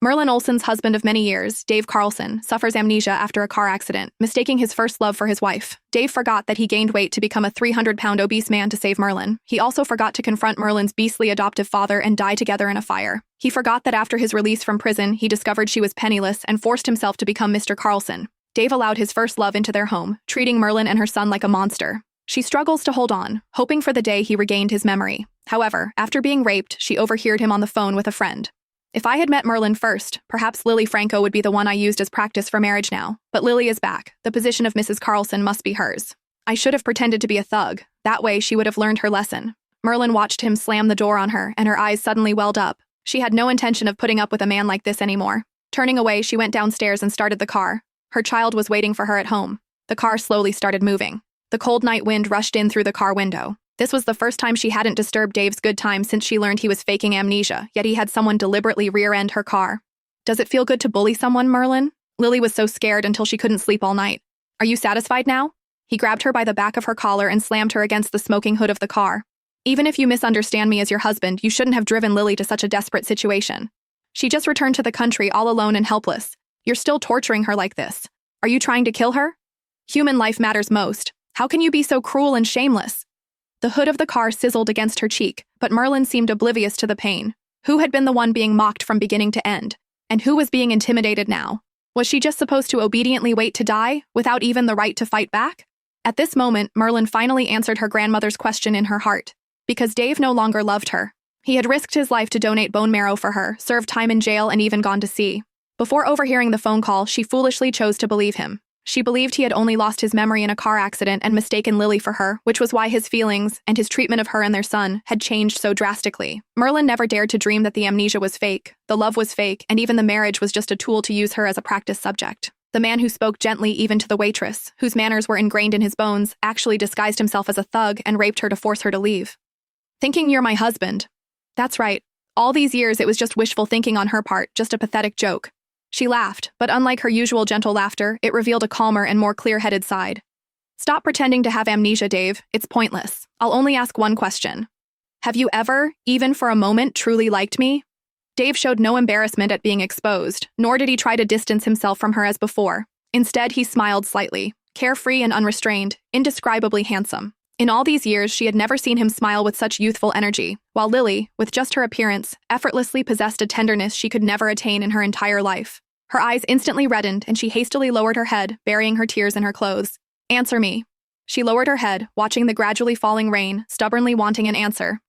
Merlin Olsen's husband of many years, Dave Carlson, suffers amnesia after a car accident, mistaking his first love for his wife. Dave forgot that he gained weight to become a 300-pound obese man to save Merlin. He also forgot to confront Merlin's beastly adoptive father and die together in a fire. He forgot that after his release from prison, he discovered she was penniless and forced himself to become Mr. Carlson. Dave allowed his first love into their home, treating Merlin and her son like a monster. She struggles to hold on, hoping for the day he regained his memory. However, after being raped, she overheard him on the phone with a friend. If I had met Merlin first, perhaps Lily Franco would be the one I used as practice for marriage now. But Lily is back. The position of Mrs. Carlson must be hers. I should have pretended to be a thug. That way she would have learned her lesson. Merlin watched him slam the door on her, and her eyes suddenly welled up. She had no intention of putting up with a man like this anymore. Turning away, she went downstairs and started the car. Her child was waiting for her at home. The car slowly started moving. The cold night wind rushed in through the car window. This was the first time she hadn't disturbed Dave's good time since she learned he was faking amnesia, yet he had someone deliberately rear-end her car. Does it feel good to bully someone, Merlin? Lily was so scared until she couldn't sleep all night. Are you satisfied now? He grabbed her by the back of her collar and slammed her against the smoking hood of the car. Even if you misunderstand me as your husband, you shouldn't have driven Lily to such a desperate situation. She just returned to the country all alone and helpless. You're still torturing her like this. Are you trying to kill her? Human life matters most. How can you be so cruel and shameless? The hood of the car sizzled against her cheek, but Merlin seemed oblivious to the pain. Who had been the one being mocked from beginning to end? And who was being intimidated now? Was she just supposed to obediently wait to die, without even the right to fight back? At this moment, Merlin finally answered her grandmother's question in her heart. Because Dave no longer loved her. He had risked his life to donate bone marrow for her, served time in jail, and even gone to sea. Before overhearing the phone call, she foolishly chose to believe him. She believed he had only lost his memory in a car accident and mistaken Lily for her, which was why his feelings, and his treatment of her and their son, had changed so drastically. Merlin never dared to dream that the amnesia was fake, the love was fake, and even the marriage was just a tool to use her as a practice subject. The man who spoke gently even to the waitress, whose manners were ingrained in his bones, actually disguised himself as a thug and raped her to force her to leave. Thinking you're my husband. That's right. All these years it was just wishful thinking on her part, just a pathetic joke. She laughed, but unlike her usual gentle laughter, it revealed a calmer and more clear-headed side. Stop pretending to have amnesia, Dave. It's pointless. I'll only ask one question. Have you ever, even for a moment, truly liked me? Dave showed no embarrassment at being exposed, nor did he try to distance himself from her as before. Instead, he smiled slightly, carefree and unrestrained, indescribably handsome. In all these years, she had never seen him smile with such youthful energy, while Lily, with just her appearance, effortlessly possessed a tenderness she could never attain in her entire life. Her eyes instantly reddened, and she hastily lowered her head, burying her tears in her clothes. Answer me. She lowered her head, watching the gradually falling rain, stubbornly wanting an answer.